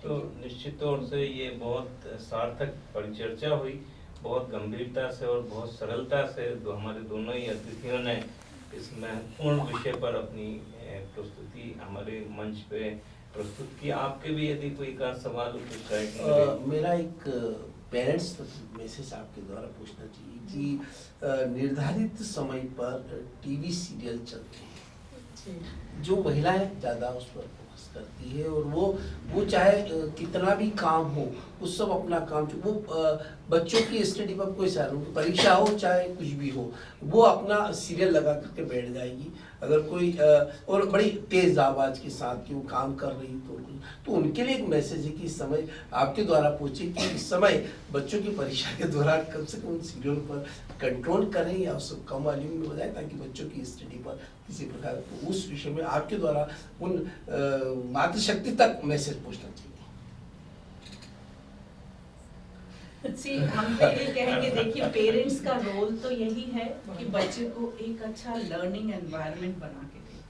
तो निश्चित तौर से ये बहुत सार्थक परिचर्चा हुई, बहुत गंभीरता से और बहुत सरलता से हमारे दोनों ही अतिथियों ने इस महत्वपूर्ण विषय पर अपनी प्रस्तुति हमारे मंच पे प्रस्तुत की। आपके भी यदि कोई का सवाल कुछ मेरा एक पेरेंट्स मैसेज आपके द्वारा पूछना चाहिए कि निर्धारित समय पर टीवी सीरियल चलते हैं, जो महिलाएं ज़्यादा उस पर फोकस करती है और वो चाहे कितना भी काम हो, वो सब अपना काम, वो बच्चों की स्टडी पर कोई सहारा, उनकी परीक्षा हो चाहे कुछ भी हो, वो अपना सीरियल लगा करके बैठ जाएगी। अगर कोई और बड़ी तेज आवाज़ के साथ कि वो काम कर रही तो उनके लिए एक मैसेज है कि इस समय आपके द्वारा पूछे कि इस समय बच्चों की परीक्षा के दौरान कम से कम उन सीरियल पर कंट्रोल करें या उसको कम वॉल्यूम में बजाएं, ताकि बच्चों की स्टडी पर किसी प्रकार तो उस विषय में आपके द्वारा उन मातृशक्ति तक मैसेज पहुंचना चाहिए। हम तो ये कहेंगे, देखिए पेरेंट्स का रोल तो यही है कि बच्चे को एक अच्छा लर्निंग एनवायरनमेंट बना के दे।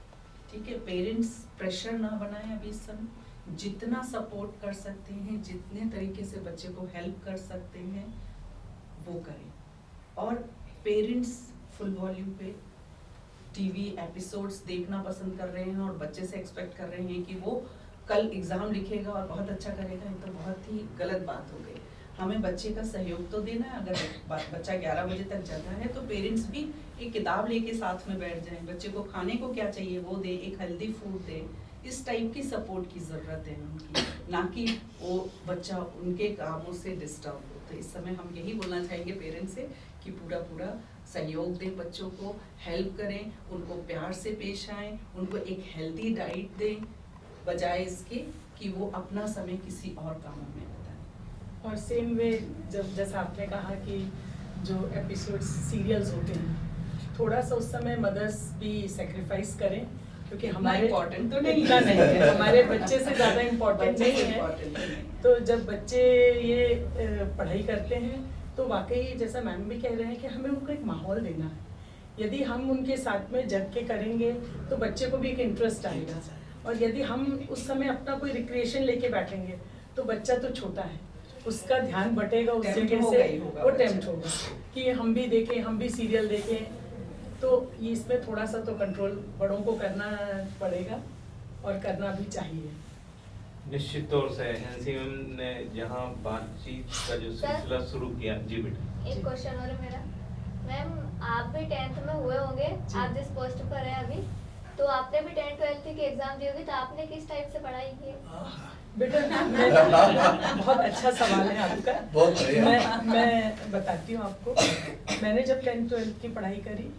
ठीक है, पेरेंट्स प्रेशर ना बनाएं अभी इस समय, जितना सपोर्ट कर सकते हैं, जितने तरीके से बच्चे को हेल्प कर सकते हैं वो करें। और पेरेंट्स फुल वॉल्यूम पे टीवी एपिसोड्स देखना पसंद कर रहे हैं और बच्चे से एक्सपेक्ट कर रहे हैं कि वो कल एग्जाम लिखेगा और बहुत अच्छा करेगा, ये तो बहुत ही गलत बात हो गई। हमें बच्चे का सहयोग तो देना है। अगर बच्चा 11 बजे तक जाता है तो पेरेंट्स भी एक किताब लेके साथ में बैठ जाएं, बच्चे को खाने को क्या चाहिए वो दे, एक हेल्दी फूड दे। इस टाइप की सपोर्ट की ज़रूरत है उनकी, ना कि वो बच्चा उनके कामों से डिस्टर्ब हो। तो इस समय हम यही बोलना चाहेंगे पेरेंट्स से कि पूरा सहयोग दें, बच्चों को हेल्प करें, उनको प्यार से पेश आएँ, उनको एक हेल्दी डाइट दें, बजाय इसके कि वो अपना समय किसी और कामों में। और सेम वे जब जैसा आपने कहा कि जो एपिसोड्स सीरियल्स होते हैं, थोड़ा सा उस समय मदर्स भी सेक्रीफाइस करें, क्योंकि हमारे इम्पोर्टेंट तो नहीं इतना नहीं है, हमारे बच्चे से ज़्यादा इम्पोर्टेंट नहीं है। तो जब बच्चे ये पढ़ाई करते हैं तो वाकई जैसा मैम भी कह रहे हैं कि हमें उनको एक माहौल देना है। यदि हम उनके साथ में जग के करेंगे तो बच्चे को भी एक इंटरेस्ट आएगा, और यदि हम उस समय अपना कोई रिक्रिएशन लेके बैठेंगे तो बच्चा तो छोटा है, उसका ध्यान बटेगा उस जगह से, वो टेम्प्ट होगा कि हम भी देखें, हम भी सीरियल देखें। तो ये इसमें थोड़ा सा तो कंट्रोल बड़ों को करना पड़ेगा और करना भी चाहिए। निश्चित तौर से हैंसी मैम ने जहाँ बातचीत का जो सिलसिला शुरू किया। जी बेटा, एक क्वेश्चन और है मेरा। मैम आप भी 10th में हुए होंगे, आप जिस पोस्ट पर हैं अभी, तो आपने भी 10th 12th की एग्जाम दी होगी, तो आपने किस टाइप से पढ़ाई की है? बेटा बहुत अच्छा सवाल है आपका। मैं बताती हूँ आपको। मैंने जब 10th 12th की पढ़ाई करी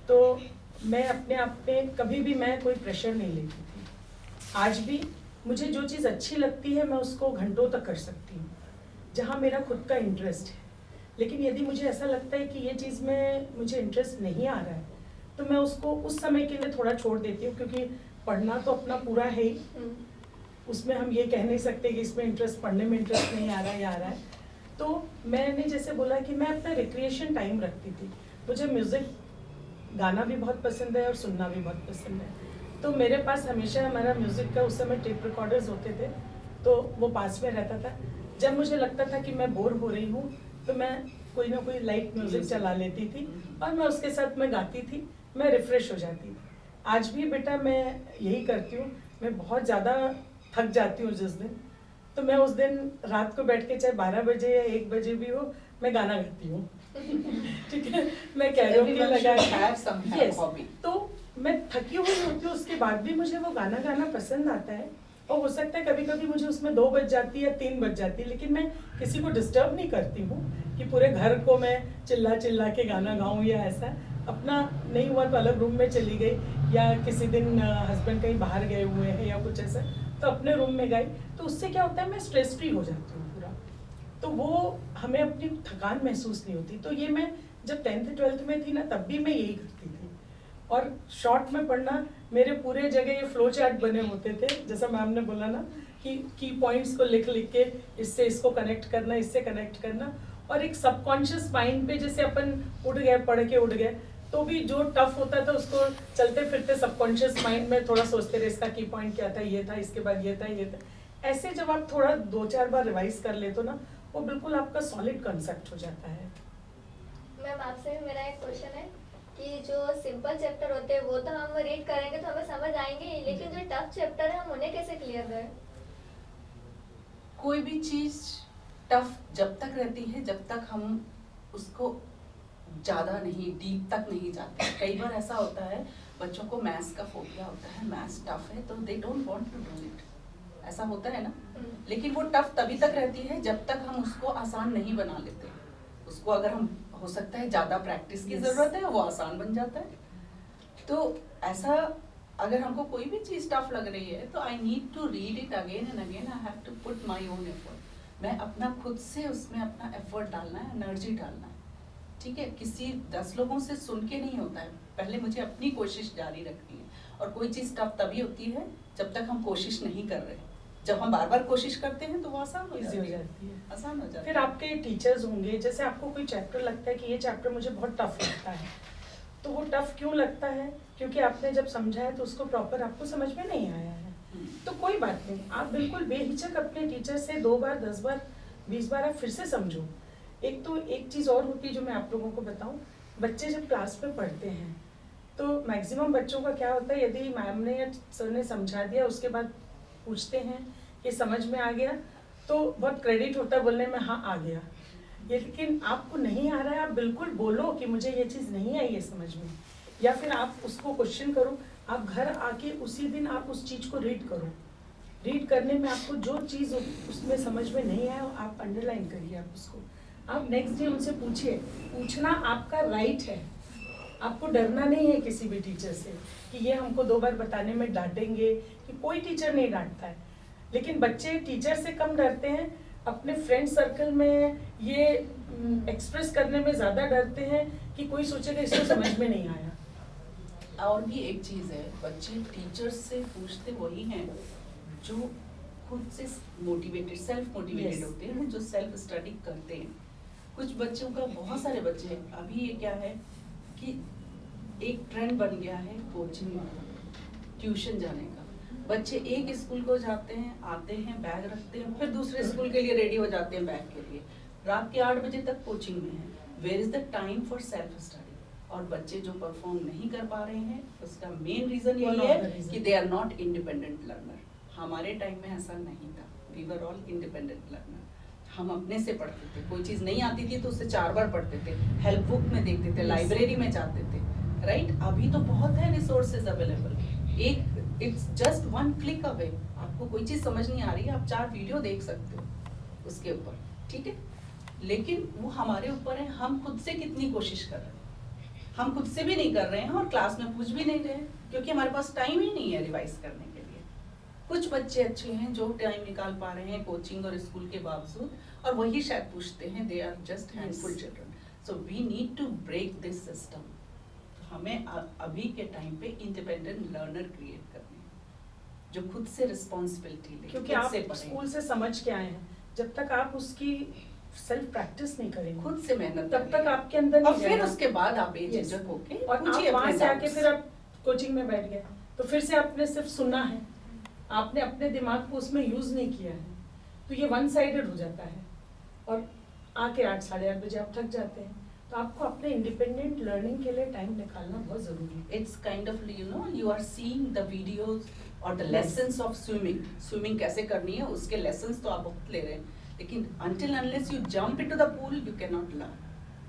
तो मैं अपने आप में कभी भी मैं कोई प्रेशर नहीं लेती थी। आज भी मुझे जो चीज़ अच्छी लगती है मैं उसको घंटों तक कर सकती हूँ, जहाँ मेरा खुद का इंटरेस्ट है। लेकिन यदि मुझे ऐसा लगता है कि ये चीज़ में मुझे इंटरेस्ट नहीं आ रहा है तो मैं उसको उस समय के लिए थोड़ा छोड़ देती हूँ, क्योंकि पढ़ना तो अपना पूरा है ही, उसमें हम ये कह नहीं सकते कि इसमें इंटरेस्ट, पढ़ने में इंटरेस्ट नहीं आ रहा है या आ रहा है। तो मैंने जैसे बोला कि मैं अपना रिक्रिएशन टाइम रखती थी। मुझे म्यूज़िक गाना भी बहुत पसंद है और सुनना भी बहुत पसंद है, तो मेरे पास हमेशा हमारा म्यूज़िक का उस समय टेप रिकॉर्डर्स होते थे, तो वो पास में रहता था। जब मुझे लगता था कि मैं बोर हो रही हूँ तो मैं कोई ना कोई लाइट म्यूज़िक चला लेती थी और मैं उसके साथ मैं गाती थी, मैं रिफ़्रेश हो जाती थी। आज भी बेटा मैं यही करती हूँ। मैं बहुत ज़्यादा थक जाती हूँ जिस दिन, तो मैं उस दिन रात को बैठ के चाहे 12 बजे या 1 बजे भी हो, मैं गाना गाती हूँ। ठीक है, मैं कैरोकी लगा के, तो मैं थकी हुई होती हूँ, उसके बाद भी मुझे वो गाना गाना पसंद आता है। और हो सकता है कभी कभी मुझे उसमें 2 बज जाती है या 3 बज जाती है, लेकिन मैं किसी को डिस्टर्ब नहीं करती हूँ कि पूरे घर को मैं चिल्ला चिल्ला के गाना गाऊँ या ऐसा। अपना नहीं हुआ तो अलग रूम में चली गई, या किसी दिन हस्बैंड कहीं बाहर गए हुए हैं या कुछ ऐसा, तो अपने रूम में गई। तो उससे क्या होता है, मैं स्ट्रेस फ्री हो जाती हूँ पूरा, तो वो हमें अपनी थकान महसूस नहीं होती। तो ये मैं जब 10th 12th में थी ना तब भी मैं यही करती थी। और शॉर्ट में पढ़ना, मेरे पूरे जगह ये फ्लो चार्ट बने होते थे, जैसा मैम ने बोला ना कि की पॉइंट्स को लिख लिख के इससे इसको कनेक्ट करना, इससे कनेक्ट करना। और एक सबकॉन्शियस माइंड पे जैसे अपन उड़ गए, पढ़ के उड़ गए, तो भी जो टफ होता था उसको चलते फिरते सबकॉन्शियस माइंड में थोड़ा सोचते रहे, इसका की पॉइंट क्या था, ये था, इसके बाद ये था, ये था। ऐसे जब आप थोड़ा 2-4 बार रिवाइज कर लेते हो ना, वो बिल्कुल आपका सॉलिड कंसेप्ट हो जाता है। मैम आपसे भी मेरा एक क्वेश्चन है कि जो सिंपल चैप्टर होते हैं वो तो हम रीड करेंगे तो हमें समझ आएंगे ही, लेकिन जो टफ चैप्टर है हम उन्हें कैसे क्लियर करें? कोई भी चीज टफ जब तक रहती है जब तक हम उसको ज़्यादा नहीं डीप तक नहीं जाते। कई बार ऐसा होता है बच्चों को मैथ्स का फोबिया होता है, मैथ्स टफ है तो they don't want to do it, ऐसा होता है ना। लेकिन वो टफ तभी तक रहती है जब तक हम उसको आसान नहीं बना लेते। उसको अगर हम, हो सकता है ज़्यादा प्रैक्टिस की ज़रूरत है, वो आसान बन जाता है। तो ऐसा अगर हमको कोई भी चीज़ टफ लग रही है तो I need to read it again and again, I have to put my own effort. मैं अपना खुद से उसमें अपना एफर्ट डालना है, एनर्जी डालना है, ठीक है। किसी 10 लोगों से सुन के नहीं होता है, पहले मुझे अपनी कोशिश जारी रखनी है। और कोई चीज़ टफ तभी होती है जब तक हम कोशिश नहीं कर रहे। जब हम बार बार कोशिश करते हैं तो वो आसान हो जाती है, आसान हो जाती है। फिर आपके टीचर्स होंगे, जैसे आपको कोई चैप्टर लगता है कि ये चैप्टर मुझे बहुत टफ लगता है, तो वो टफ क्यों लगता है? क्योंकि आपने जब समझा है तो उसको प्रॉपर आपको समझ में नहीं आया है। तो कोई बात नहीं, आप बिल्कुल बेहिचक अपने टीचर से 2 बार, 10 बार, 20 बार आप फिर से समझो। एक चीज़ और होती है जो मैं आप लोगों को बताऊं, बच्चे जब क्लास में पढ़ते हैं तो मैक्सिमम बच्चों का क्या होता है, यदि मैम ने या सर ने समझा दिया उसके बाद पूछते हैं कि समझ में आ गया, तो बहुत क्रेडिट होता है बोलने में, हाँ आ गया। लेकिन आपको नहीं आ रहा है, आप बिल्कुल बोलो कि मुझे ये चीज़ नहीं आई है समझ में, या फिर आप उसको क्वेश्चन करो। आप घर आके उसी दिन आप उस चीज़ को रीड करो। रीड करने में आपको जो चीज़ उसमें समझ में नहीं आया आप अंडरलाइन करिए, आप उसको आप नेक्स्ट डे उनसे पूछिए। पूछना आपका राइट है, आपको डरना नहीं है किसी भी टीचर से कि ये हमको 2 बार बताने में डांटेंगे, कि कोई टीचर नहीं डांटता है। लेकिन बच्चे टीचर से कम डरते हैं, अपने फ्रेंड सर्कल में ये एक्सप्रेस करने में ज़्यादा डरते हैं कि कोई सोचेगा इसको समझ में नहीं आया। और भी एक चीज़ है, बच्चे टीचर्स से पूछते वही हैं जो खुद से मोटिवेटेड, सेल्फ मोटिवेटेड होते हैं, जो सेल्फ स्टडी करते हैं। कुछ बच्चों का, बहुत सारे बच्चे, अभी ये क्या है कि एक ट्रेंड बन गया है कोचिंग, ट्यूशन जाने का। बच्चे एक स्कूल को जाते हैं, आते हैं, बैग रखते हैं, फिर दूसरे स्कूल के लिए रेडी हो जाते हैं बैग के लिए। रात के 8 बजे तक कोचिंग में है। Where is the time for self study? और बच्चे जो परफॉर्म नहीं कर पा रहे हैं उसका मेन रीजन यही है कि they are not independent learner. हमारे टाइम में ऐसा नहीं था, we were all independent learner. हम अपने से पढ़ते थे, कोई चीज़ नहीं आती थी तो उसे 4 बार पढ़ते थे, हेल्प बुक में देखते थे, लाइब्रेरी में जाते थे, राइट। अभी तो बहुत है रिसोर्सेज अवेलेबल, एक इट्स जस्ट 1 क्लिक अवे। आपको कोई चीज़ समझ नहीं आ रही है, आप 4 वीडियो देख सकते हो उसके ऊपर, ठीक है। लेकिन वो हमारे ऊपर है, हम खुद से कितनी कोशिश कर रहे हैं। हम खुद से भी नहीं कर रहे हैं और क्लास में पूछ भी नहीं रहे हैं, क्योंकि हमारे पास टाइम ही नहीं है रिवाइज करने के लिए। कुछ बच्चे अच्छे हैं जो टाइम निकाल पा रहे हैं कोचिंग और स्कूल के बावजूद, और वही शायद पूछते हैं, they are just handful children. So we need to break this system. हमें अभी के टाइम पे इंडिपेंडेंट लर्नर क्रिएट करने हैं, जो खुद से रिस्पॉन्सिबिलिटी ले, क्योंकि आप स्कूल से समझ के आए हैं, जब तक आप उसकी सेल्फ प्रैक्टिस नहीं करेंगे, खुद से मेहनत तब तक आपके अंदर और नहीं फिर जाएगा। उसके बाद आप बेझिझक होके और आप पूछिए वहां अपने से आके doubts। फिर आप कोचिंग में बैठ गए तो फिर से आपने सिर्फ सुना है, आपने अपने दिमाग को उसमें यूज नहीं किया है, तो ये 1 साइडेड हो जाता है। और आके 8 साढ़े 8 बजे आप थक जाते हैं। तो आपको अपने इंडिपेंडेंट लर्निंग के लिए टाइम निकालना बहुत जरूरी है। It's kind of, you know, you are seeing the videos or the lessons of swimming. Swimming कैसे करनी है उसके lessons तो आप बहुत ले रहे हैं, लेकिन until unless you jump into the pool you cannot learn.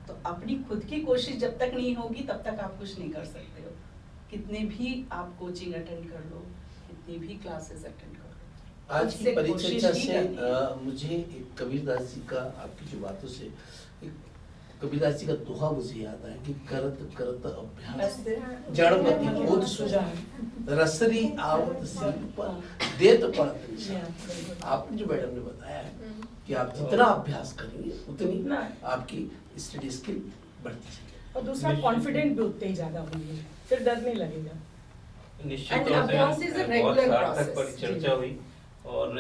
तो अपनी खुद की कोशिश जब तक नहीं होगी तब तक आप कुछ नहीं कर सकते हो। कितने भी आप कोचिंग अटेंड कर लो, कितनी भी क्लासेस अटेंड कर लो, आज खुद की से कोशिश परिचर्चा ही से करनी है। मुझे एक कबीरदास जी का, आपकी जो बातों से एक कबीरदास जी का दोहा मुझे याद आया कि करत करत अभ्यास जड़मति बोध सुजान, रसरी आवत सील पर देत पड़त निशान। आपने जो मैडम ने बताया है कि आप जितना अभ्यास करेंगे उतनी उतना आपकी स्टडी स्किल बढ़ती जाएगी। और दूसरा कॉन्फिडेंट भी उतने ही ज्यादा होंगे, फिर डर नहीं लगेगा। निश्चित And तौर अभ्यास is a से बहुत regular सार्थक process. परिचर्चा हुई और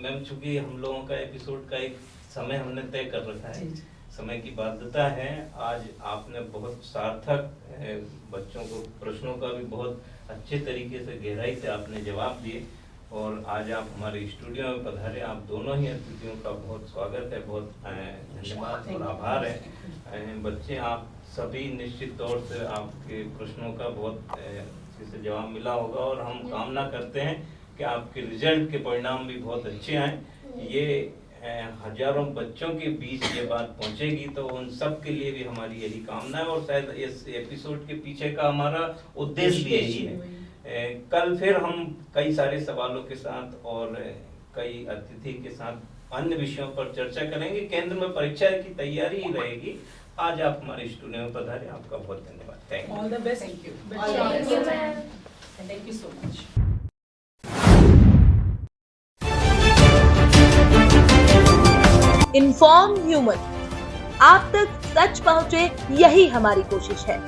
मैम चूंकि हम लोगों का एपिसोड का एक समय हमने तय कर रखा है, जी, जी। समय की बाध्यता है, आज आपने बहुत सार्थक बच्चों को प्रश्नों का भी बहुत अच्छे तरीके से गहराई से आपने जवाब दिए और आज आप हमारे स्टूडियो में पधारे। आप दोनों ही अतिथियों का बहुत स्वागत है, बहुत धन्यवाद और आभार है। बच्चे आप सभी निश्चित तौर से आपके प्रश्नों का बहुत अच्छे से जवाब मिला होगा और हम कामना करते हैं कि आपके रिजल्ट के परिणाम भी बहुत अच्छे आए। ये हजारों बच्चों के बीच ये बात पहुंचेगी तो उन सब के लिए भी हमारी यही कामना है और शायद इस एपिसोड के पीछे का हमारा उद्देश्य भी यही है। कल फिर हम कई सारे सवालों के साथ और कई अतिथि के साथ अन्य विषयों पर चर्चा करेंगे। केंद्र में परीक्षा की तैयारी ही रहेगी। आज आप हमारे स्टूडियो में पधारे, आपका बहुत धन्यवाद। Thank you. All the best. Thank you. बच्चे All the all the best. best. Thank you so much. Inform human, आप तक सच पहुंचे, यही हमारी कोशिश है।